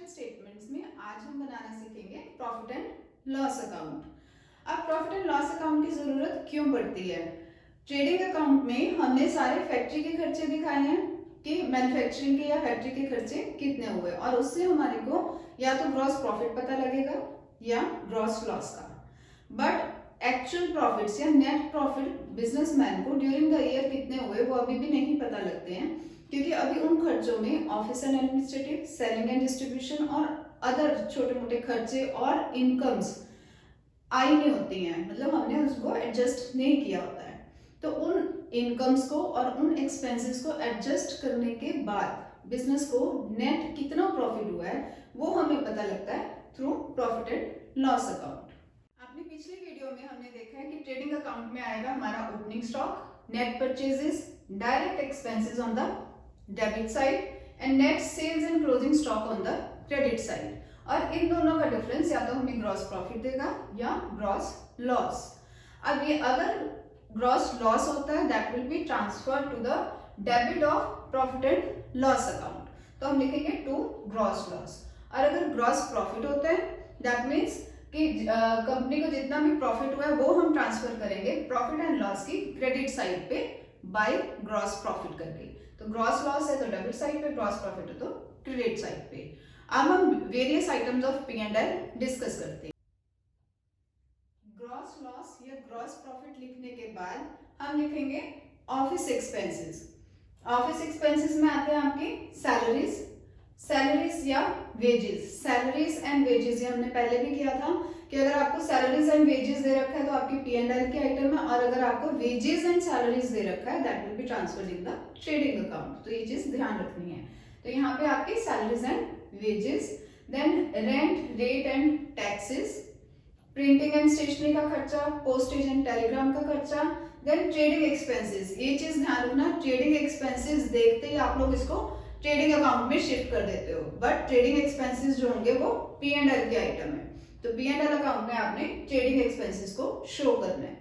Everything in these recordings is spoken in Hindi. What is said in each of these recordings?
फाइनेंशियल स्टेटमेंट्स में आज हम बनाना सीखेंगे प्रॉफिट एंड लॉस अकाउंट। अब प्रॉफिट एंड लॉस अकाउंट की जरूरत क्यों पड़ती है? ट्रेडिंग अकाउंट में हमने सारे फैक्ट्री के खर्चे दिखाए हैं कि मैन्युफैक्चरिंग के या फैक्ट्री के खर्चे कितने हुए, और उससे हमारे को या तो ग्रॉस प्रॉफिट पता लगेगा या ग्रॉस लॉस का। बट एक्चुअल प्रॉफिट्स या नेट प्रॉफिट बिजनेसमैन को ड्यूरिंग द ईयर कितने हुए वो अभी भी नहीं पता लगते हैं, क्योंकि अभी उन खर्चों में office and administrative, selling and distribution और अदर छोटे मोटे खर्चे और इनकम्स आई नहीं होती हैं, मतलब हमने उसको एडजस्ट नहीं किया होता है। तो उन इनकम्स को और उन एक्सपेंसेस को एडजस्ट करने के बाद बिजनेस को नेट कितना प्रॉफिट हुआ है वो हमें पता लगता है through profit and loss account. आपने पिछली वीडियो में हमने देखा है कि ट्रेडिंग अकाउंट में आएगा हमारा opening stock, net purchases, direct expenses on the debit side and net sales and closing stock on the credit side. और इन दोनों का डिफरेंस या तो हमें ग्रॉस प्रॉफिट देगा या ग्रॉस लॉस। अब ये अगर ग्रॉस लॉस होता है that will be transfer to the debit of profit and loss account, तो हम लिखेंगे टू ग्रॉस लॉस। और अगर ग्रॉस प्रॉफिट होता है दैट मीन्स कि कंपनी को जितना भी प्रॉफिट हुआ है वो हम ट्रांसफर करेंगे प्रॉफिट एंड लॉस की क्रेडिट साइड पे बाय ग्रॉस प्रॉफिट करके। तो ग्रॉस लॉस है तो डेबिट साइड पे, ग्रॉस प्रॉफिट है तो क्रेडिट साइड पे। अब हम various items of P and L discuss करते हैं। ग्रॉस लॉस या ग्रॉस प्रॉफिट लिखने के बाद हम लिखेंगे ऑफिस एक्सपेंसेस। ऑफिस एक्सपेंसेस में आते हैं आपके सैलरीज, सैलरीज या वेजेस। सैलरीज एंड वेजेस ये हमने पहले भी किया था कि अगर आपको सैलरीज एंड वेजेस दे रखा है तो आपकी पी एंड एल के आइटम है, और अगर आपको वेजेस एंड सैलरीज दे रखा है that will be transferred in the trading account. तो ये चीज ध्यान रखनी है। तो यहाँ पे आपकी salaries and wages, then rent, rate and taxes, printing and stationery का खर्चा, पोस्टेज एंड टेलीग्राम का खर्चा, देन ट्रेडिंग एक्सपेंसेस। ये चीज ध्यान रखना, ट्रेडिंग एक्सपेंसेस देखते ही आप लोग इसको ट्रेडिंग अकाउंट में शिफ्ट कर देते हो, बट ट्रेडिंग एक्सपेंसेस जो होंगे वो पी एंड एल के आइटम है, तो पी एंड एल अकाउंट में आपने ट्रेडिंग एक्सपेंसेस को शो करना है।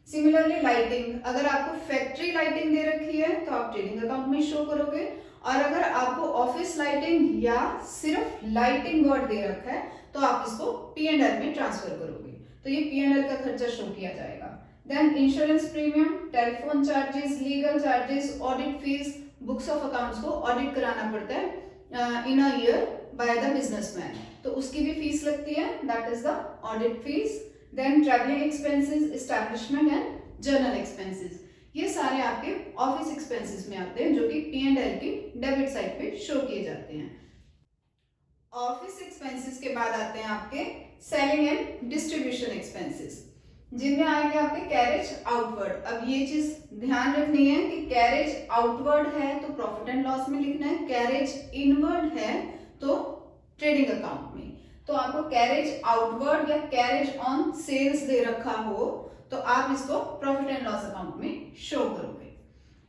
सिमिलरली लाइटिंग, अगर आपको फैक्ट्री लाइटिंग दे रखी है तो आप ट्रेडिंग अकाउंट में शो करोगे, और अगर आपको ऑफिस लाइटिंग या सिर्फ लाइटिंग बोर्ड दे रखा है तो आप इसको पी एंड एल में ट्रांसफर करोगे, तो ये पी एंड एल का खर्चा शो किया जाएगा। Then insurance premium, telephone charges, legal charges, audit fees, books of accounts को ऑडिट कराना पड़ता है in a year by the businessman, तो उसकी भी फीस लगती है, that is the audit fees. Then travelling expenses, establishment and general expenses, ये सारे आपके ऑफिस एक्सपेंसेस में आते हैं जो कि पी एंड एल की डेबिट साइड पे शो किए जाते हैं। ऑफिस एक्सपेंसेस के बाद आते हैं आपके सेलिंग एंड डिस्ट्रीब्यूशन एक्सपेंसेस, जिनमें आएंगे आपके कैरेज आउटवर्ड। अब ये चीज ध्यान रखनी है कि कैरेज आउटवर्ड है तो प्रॉफिट एंड लॉस में लिखना है, कैरेज इनवर्ड है तो ट्रेडिंग अकाउंट में। तो आपको कैरेज आउटवर्ड या कैरेज ऑन सेल्स दे रखा हो तो आप इसको प्रॉफिट एंड लॉस अकाउंट में शो करोगे।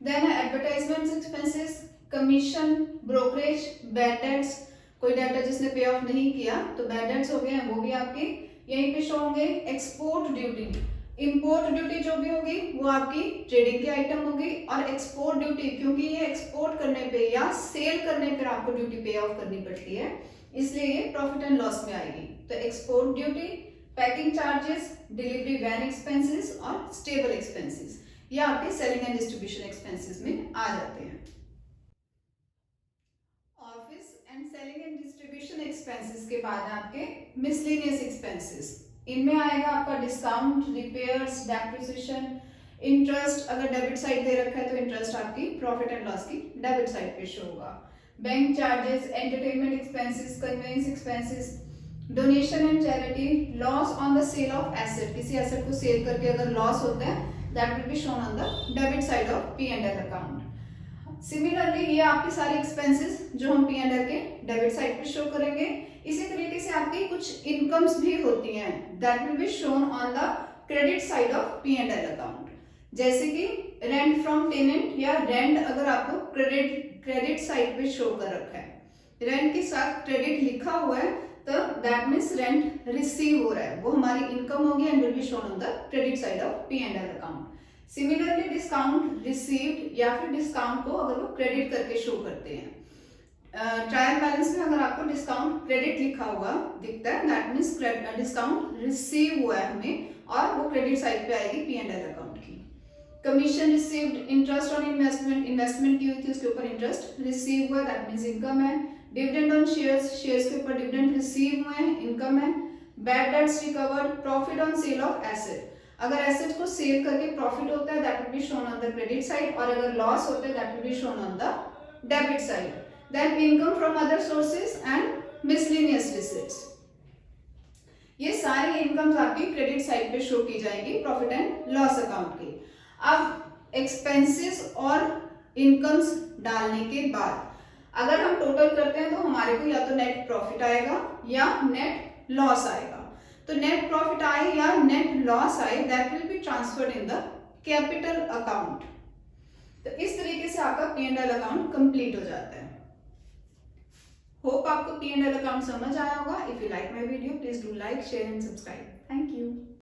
Then advertisement expenses, commission, brokerage, bad debts, कोई डेटा जिसने पे ऑफ नहीं किया तो बैड डेट्स हो गए हैं वो भी आपके यहीं पे शो होंगे। एक्सपोर्ट ड्यूटी, इंपोर्ट ड्यूटी जो भी होगी वो आपकी ट्रेडिंग की आइटम होगी, और एक्सपोर्ट ड्यूटी क्योंकि ये एक्सपोर्ट करने पे या सेल करने पर आपको ड्यूटी पे ऑफ करनी पड़ती है इसलिए ये प्रॉफिट एंड लॉस में आएगी। तो export duty, packing charges, delivery van expenses और स्टेबल एक्सपेंसेस ये आपके सेलिंग एंड डिस्ट्रीब्यूशन एक्सपेंसेस में आ जाते हैं। Office and selling and distribution expenses के बाद आपके मिसलेनियस एक्सपेंसेस, इनमें आएगा आपका डिस्काउंट, रिपेयर्स, डेप्रिसिएशन, इंटरेस्ट। अगर डेबिट साइड दे रखा है तो इंटरेस्ट आपकी प्रॉफिट एंड लॉस की डेबिट साइड पे शो होगा। Bank charges, entertainment expenses, conveyance expenses, donation and charity, loss on the sale of asset, किसी एसेट को सेल करके अगर लॉस होता है that will be shown on the debit side of P and L account. Similarly ये आपके सारे एक्सपेंसेस जो हम पी एंड एल के डेबिट साइड पे शो करेंगे। इसी तरीके से आपकी कुछ इनकम्स भी होती हैं that will be shown on the credit side of P and L account, जैसे कि रेंट फ्रॉम टेनेंट या रेंट अगर आपको क्रेडिट साइड पे शो कर रखा है, रेंट के साथ क्रेडिट लिखा हुआ है तो दैट मीन्स रेंट रिसीव हो रहा है, वो हमारी इनकम होगी and will be shown on the credit side of P and L account. Similarly discount received या फिर डिस्काउंट को अगर वो क्रेडिट करके शो करते हैं। ट्रायल बैलेंस में अगर आपको डिस्काउंट क्रेडिट लिखा हुआ दिखता है, दैट मीन्स डिस्काउंट रिसीव हुआ है हमें, और वो क्रेडिट साइड पे आएगी P&L अकाउंट की। Commission received, interest on investment, investment की हुई थी उसके ऊपर इंटरेस्ट रिसीव हुआ, दैट मीन्स इनकम है। डिविडेंड ऑन शेयर्स, शेयर्स के ऊपर डिविडेंड रिसीव हुए हैं, इनकम है। Bad debts recovered, profit on sale of asset, अगर एसेट को सेल करके प्रॉफिट होता है that will be shown on the credit side, और अगर लॉस होता है that will be shown on the debit side. Then income from other sources and miscellaneous receipts, ये सारी इनकम्स आपकी क्रेडिट साइड पे शो की जाएंगी प्रॉफिट एंड लॉस अकाउंट की। अब एक्सपेंसेस और इनकम्स डालने के बाद अगर हम टोटल करते हैं तो हमारे को या तो नेट प्रॉफिट आएगा या नेट लॉस आएगा। तो नेट प्रॉफिट आए या नेट लॉस आए, that will be transferred in the capital account. तो इस तरीके से आपका P&L अकाउंट कंप्लीट हो जाता है। होप आपको P&L अकाउंट समझ आया होगा। If you like my video please do like, share and subscribe. Thank you.